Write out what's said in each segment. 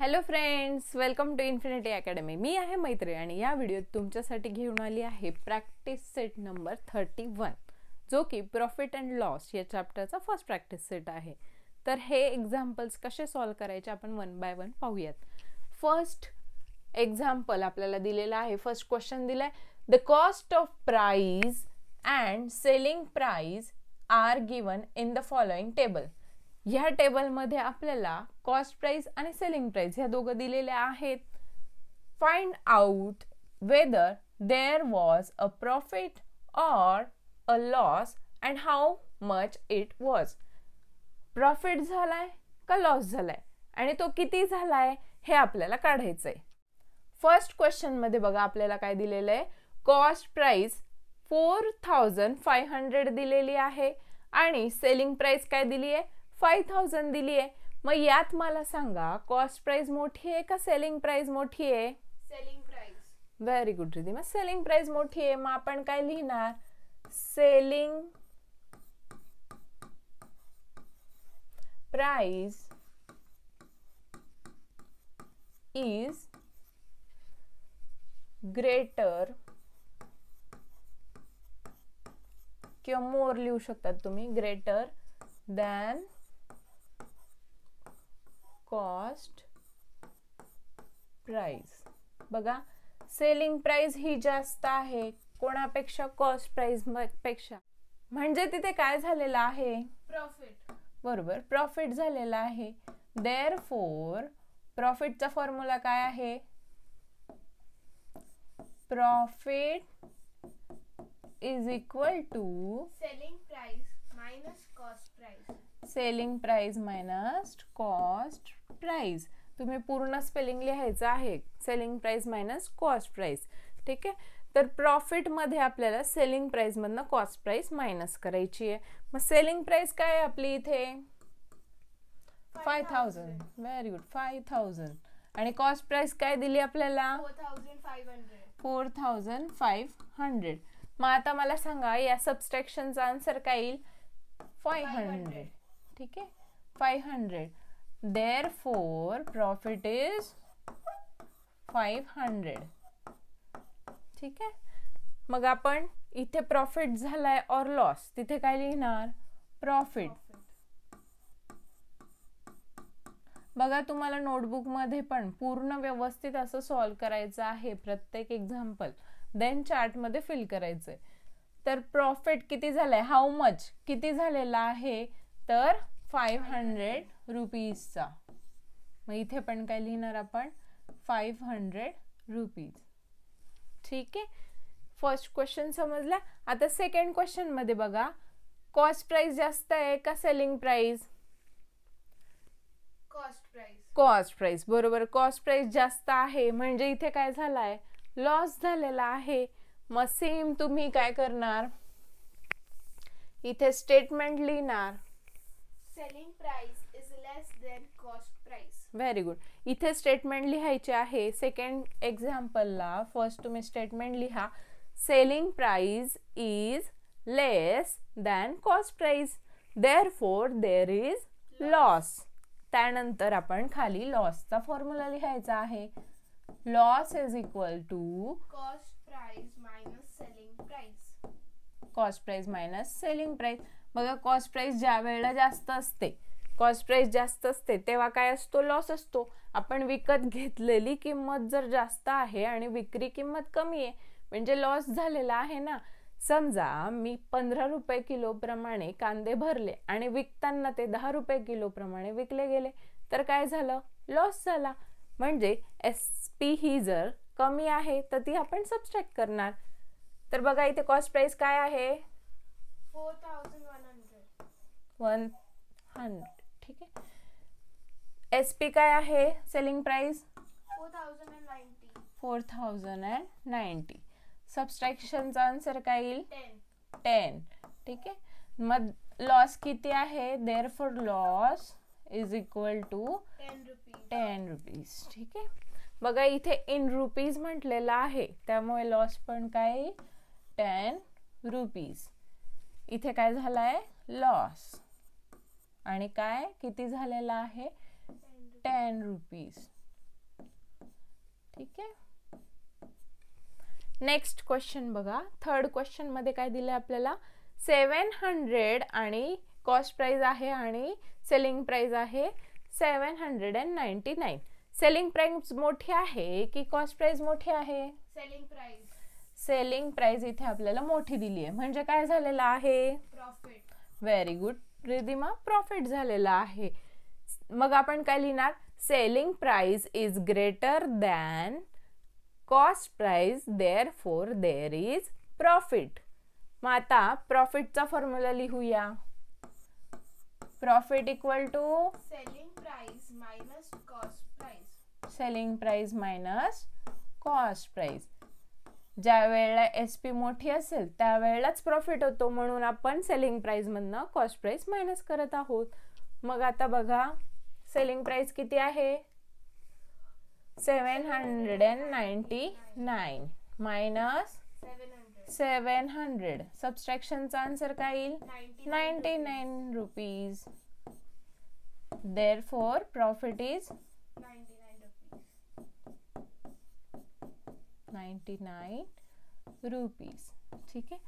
Hello friends, welcome to Infinity Academy. मी आहे मैत्री आणि या व्हिडिओत तुमच्यासाठी घेऊन आली आहे प्रॅक्टिस सेट नंबर 31, जो की प्रॉफिट अँड लॉस या चॅप्टरचा फर्स्ट प्रॅक्टिस सेट आहे. तर हे एक्झाम्पल्स कसे सॉल्व करायचे आपण वन बाय वन पाहूयात. फर्स्ट एक्झाम्पल आपल्याला दिलेला आहे. फर्स्ट क्वेश्चन दिलाय, the cost of price and selling price are given in the following table. ह्या टेबलमध्ये आपल्याला कॉस्ट प्राइस आणि सेलिंग प्राइस ह्या दोघं दिलेल्या आहेत. Find out whether there was a profit or a loss and how much it was. Profit झालाय का लॉस झालाय आणि तो किती झालाय हे आपल्याला काढायचंय. फर्स्ट क्वेश्चन मध्ये बघा आपल्याला काय दिलेलं आहे. कॉस्ट प्राइस 4500 दिलेली आहे आणि सेलिंग प्राइस काय दिली आहे 5000 दिली आहे. मग यात मला सांगा कॉस्ट प्राइस मोठी आहे का सेलिंग प्राइस मोठी आहे. Selling price. Very good Riddhi. मग सेलिंग प्राइस मोठी आहे, मग आपण काय लिहिणार, सेलिंग प्राइस इज ग्रेटर किंवा मोर लिहू शकतात तुम्ही, ग्रेटर दॅन कॉस्ट प्राइस. बघा सेलिंग प्राइस ही जास्त आहे कोणापेक्षा, कॉस्ट प्राइस पेक्षा. म्हणजे तिथे काय झालेलं आहे, प्रॉफिट. बरोबर, प्रॉफिट झालेला आहे. देअरफॉर प्रॉफिटचा फॉर्म्युला काय आहे, profit is equal to selling price minus cost price. Selling price minus cost price. तुम्ही पूर्ण स्पेलिंग लिहायचं आहे, selling price minus cost price. ठीक आहे. तर प्रॉफिट मध्ये आपल्याला सेलिंग प्राइस मधनं कॉस्ट प्राइस मायनस करायची आहे. मग सेलिंग प्राइस काय आहे आपली इथे 5000. Very good, 5000. आणि कॉस्ट प्राइस काय दिली आपल्याला 4500. मग आता मला सांगा या सबस्ट्रॅक्शनचा आन्सर काय येईल 500. ठीक आहे, 500. Therefore profit is 500. ठीक आहे. मग आपण इथे प्रॉफिट झालाय और लॉस, तिथे काय लिहिणार, प्रॉफिट. बघा तुम्हाला नोटबुक मध्ये पण पूर्ण व्यवस्थित असं सॉल्व करायचं आहे प्रत्येक एक्झाम्पल, देन चार्ट मध्ये फिल करायचंय. तर प्रॉफिट किती झालाय, हाऊ मच किती झालेला आहे, तर 500 रुपीजचा. मग इथे पण काय लिहिणार आपण 500 रुपीज. ठीक आहे. फर्स्ट क्वेश्चन समजला. आता सेकंड क्वेश्चन मध्ये बघा, कॉस्ट प्राइस जास्त आहे का selling price, cost price. Cost price. बरोबर, कॉस्ट प्राइस जास्त आहे म्हणजे इथे काय झालाय, लॉस झालेला आहे. मग सेम तुम्ही काय करणार, इथे स्टेटमेंट लिहिणार, selling price is less than cost price. Very good. इथे स्टेटमेंट लिहायचे आहे. सेकंड एक्झाम्पलला फर्स्ट तुम्ही स्टेटमेंट लिहा, selling price is less than cost price, therefore there is loss. त्यानंतर आपण खाली लॉसचा फॉर्म्युला लिहायचा आहे, loss is equal to cost price minus selling price. Cost price minus selling price. बघा कॉस्ट प्राइस ज्या वेळेला जास्त असते, कॉस्ट प्राइस जास्त असते तेव्हा काय असतो, लॉस असतो. आपण विकत घेतलेली किंमत जर जास्त आहे आणि विक्री किंमत कमी आहे म्हणजे लॉस झालेला आहे ना. समजा मी 15 रुपये किलो प्रमाणे कांदे भरले आणि विकताना ते 10 रुपये किलो प्रमाणे विकले गेले, तर काय झालं, लॉस झाला. म्हणजे SP ही जर कमी आहे तर ती आपण सबस्ट्रॅक्ट करणार. तर बघा इथे कॉस्ट प्राइस काय आहे 100. ठीक आहे. SP काय आहे सेलिंग प्राइस 4090. सबस्ट्रॅक्शनचा आन्सर काय येईल 10. ठीक आहे. मग लॉस किती आहे, therefore loss is equal to 10 rupees. ठीक आहे. बघा इथे इन रुपीज म्हटलेलं आहे त्यामुळे लॉस पण काय 10 रुपीज. इथे काय झालाय लॉस आणि काय किती झालेला आहे 10 रुपीज. ठीक आहे. नेक्स्ट क्वेश्चन बघा. थर्ड क्वेश्चन मध्ये काय दिलंय आपल्याला, 700 आणि कॉस्ट प्राइस आहे आणि सेलिंग प्राइस आहे 799. सेलिंग प्राइस मोठी आहे की कॉस्ट प्राइस मोठी आहे? Selling price. सेलिंग प्राइस इथे आपल्याला मोठी दिली आहे, म्हणजे काय झालेलं आहे? Profit. Very good Ridhima, profit झालेला आहे. मग आपण काय लिहिणार? Selling price is greater than cost price, therefore there is profit. मग आता प्रॉफिटचा फॉर्म्युला लिहूया. Profit equal to selling price minus cost price. Selling price minus cost price. ज्या वेळेला एसपी मोठी असेल त्यावेळेलाच प्रॉफिट होतो, म्हणून आपण सेलिंग प्राइस मधनं कॉस्ट प्राइस मायनस करत आहोत. मग आता बघा, सेलिंग प्राइस किती आहे? 799 मायनस 700. सबट्रॅक्शनचा आन्सर काय येईल? 99 rupees. Therefore profit is 99 rupees. ठीक आहे.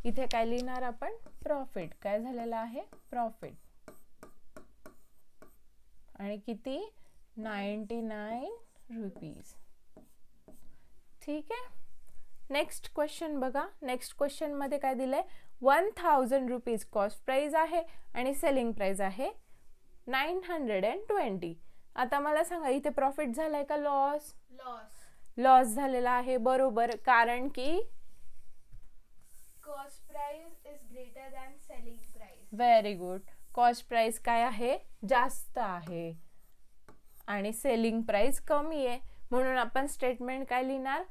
इथे काय लिहिणार आपण? प्रॉफिट. काय झालेला आहे? प्रॉफिट. आणि किती? 99 रुपीज. ठीक आहे. नेक्स्ट क्वेश्चन बघा. नेक्स्ट क्वेश्चन मध्ये काय दिलंय? 1000 रुपीज कॉस्ट प्राइस आहे आणि सेलिंग प्राइस आहे 920. आता मला सांगा, इथे प्रॉफिट झालाय का लॉस? लॉस झालेला आहे. बरोबर, कारण की cost price is greater than selling price. Very good. Cost price काय आहे? जास्त आहे आणि सेलिंग प्राइस कमी आहे, म्हणून आपण स्टेटमेंट काय लिहिणार?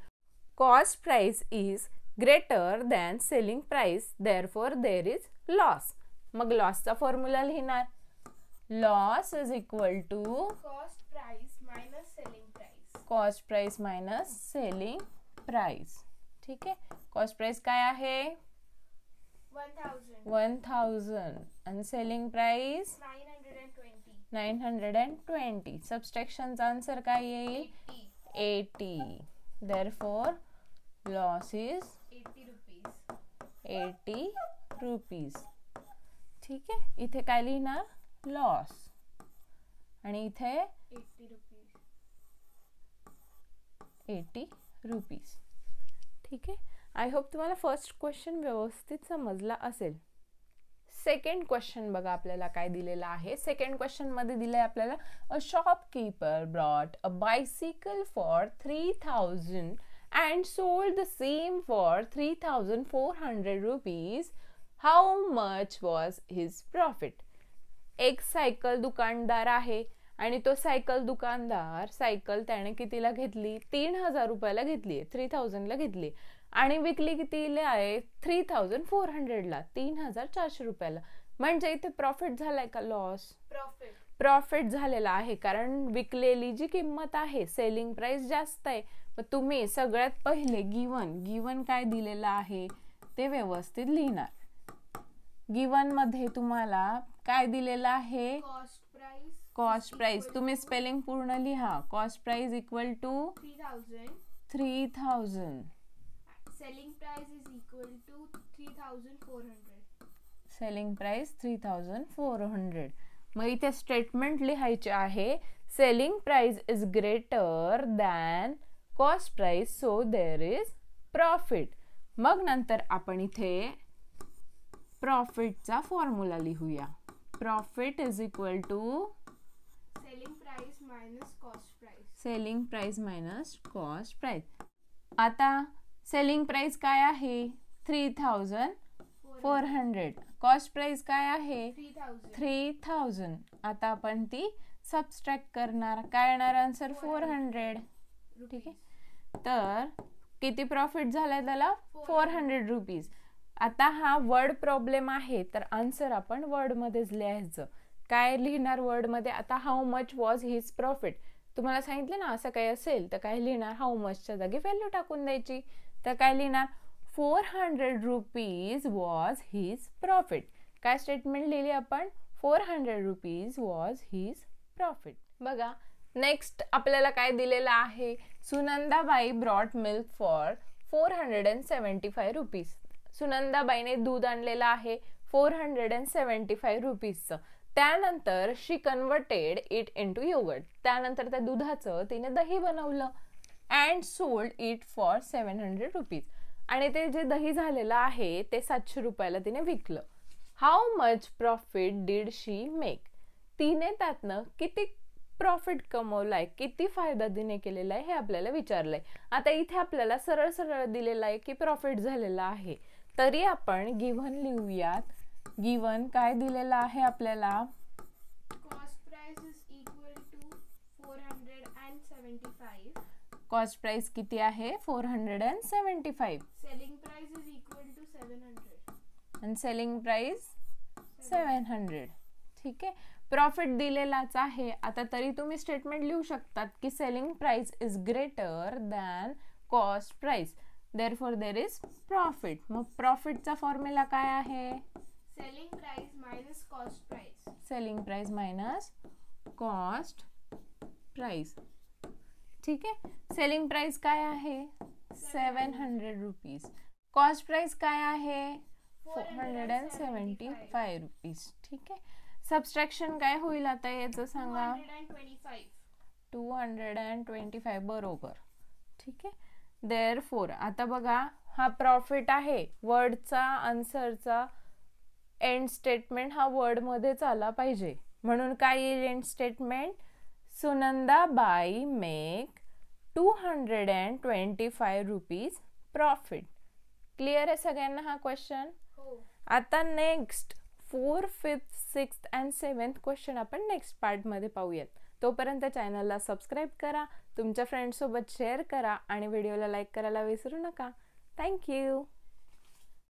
Cost price is greater than selling price, therefore there is loss. मग लॉसचा फॉर्म्युला लिहिणार. Loss is equal to cost price minus selling price. Cost price minus selling price. ठीक आहे. कॉस्ट प्राइस काय आहे? 1000 आणि सेलिंग प्राइस 920. सबट्रॅक्शनचा आन्सर काय येईल? 80. Therefore loss is 80 rupees. ठीक आहे. इथे काय लिहिणार? लॉस आणि इथे 80 रुपीज. ठीक आहे. आय होप तुम्हाला फर्स्ट क्वेश्चन व्यवस्थित समजला असेल. सेकंड क्वेश्चन बघा आपल्याला काय दिलेला आहे. सेकंड क्वेश्चन मध्ये दिलंय आपल्याला, a shopkeeper brought a bicycle for 3000 and sold the same for 3400 rupees. How much was his profit? एक सायकल दुकानदार आहे आणि तो सायकल दुकानदार सायकल त्याने कितीला घेतली? 3000 रुपयाला घेतली, 3000 ला घेतली आणि विकली कितीला आहे? 3400 ला, 3400 रुपयाला. म्हणजे इथे प्रॉफिट झालाय का लॉस? प्रॉफिट झालेला आहे, कारण विकलेली जी किंमत आहे, सेलिंग प्राइस जास्त आहे. मग तुम्ही सगळ्यात पहिले गिवन काय दिलेलं आहे ते व्यवस्थित लिहिणार. गिवन मध्ये तुम्हाला काय दिलेलं आहे? Cost price. तुम्ही स्पेलिंग पूर्ण लिहा. Cost price equal to 3000. Selling price is equal to 3400. Selling price 3400. मग इथे स्टेटमेंट लिहायचे आहे, selling price is greater than cost price, so there is profit. मग नंतर आपण इथे प्रॉफिटचा फॉर्म्युला लिहूया. Profit is equal to selling price minus cost price. Selling price minus cost price. आता सेलिंग प्राइस काय आहे? 3400. कॉस्ट प्राइस काय आहे? 3000. आता आपण ती सबट्रॅक्ट करणार. काय येणार आन्सर? 400. ठीक आहे. तर किती प्रॉफिट झालाय त्याला? 400 रुपीज. आता हा वर्ड प्रॉब्लेम आहे, तर आन्सर आपण वर्ड मध्येच लिहायचं. काय लिहिणार वर्ड मध्ये? आता how much was his profit. तुम्हाला सांगितलं ना असं काही असेल तर काय लिहिणार? हाऊ मचच्या जागी व्हॅल्यू टाकून द्यायची. तर काय लिहिणार? 400 रुपीज वॉज हिज प्रॉफिट. काय स्टेटमेंट लिहिली आपण? 400 रुपीज वॉज हिज प्रॉफिट. बघा नेक्स्ट आपल्याला काय दिलेलं आहे? Sunandabai brought milk for 475 rupees. सुनंदाबाईने दूध आणलेलं आहे 475 रुपीजचं. त्यानंतर शी कन्वर्टेड इट इनटू योगर्ट. त्यानंतर त्या दुधाचं तिने दही बनवलं and sold it for 700 rupees. आणि ते जे दही झालेलं आहे ते 700 रुपयाला तिने विकलं. How much profit did she make. तिने त्यातनं किती प्रॉफिट कमवलाय, किती फायदा तिने केलेला आहे हे आपल्याला विचारलंय. आता इथे आपल्याला सरळ सरळ दिलेलं आहे की प्रॉफिट झालेला आहे. तरी आपण गिव्हन लिहूयात. गिव्हन काय दिलेलं आहे आपल्याला? Cost price is equal to 475. Cost price किती आहे? 475. Selling price is equal to 700. आणि सेलिंग प्राइस 700. ठीक आहे. प्रॉफिट दिलेलाच आहे. आता तरी तुम्ही स्टेटमेंट लिहू शकतात की selling price is greater than cost price, therefore there is profit. मग प्रॉफिटचा फॉर्म्युला काय आहे? Selling price minus cost price. Selling price minus cost price. ठीक आहे. सेलिंग प्राइस काय आहे? 700 रुपीज. कॉस्ट प्राइस काय आहे? 475 रुपीज. ठीक आहे. सबस्ट्रॅक्शन काय होईल आता याचं सांगा? 225 बरोबर. ठीक आहे. देअरफॉर आता बघा हा प्रॉफिट आहे. वर्डचा आन्सरचा एंड स्टेटमेंट हा वर्ड मध्येच आला पाहिजे. म्हणून काय येईल end statement? Sunandabai make 225 rupees profit. Clear आहे सगळ्यांना हा क्वेश्चन? आता next 4th, 5th, 6th and 7th question आपण नेक्स्ट पार्ट मध्ये पाहूयात. तोपर्यंत चॅनलला सबस्क्राईब करा, तुमच्या फ्रेंड्स सोबत शेअर करा आणि व्हिडिओला लाईक करायला विसरू नका. थँक्यू.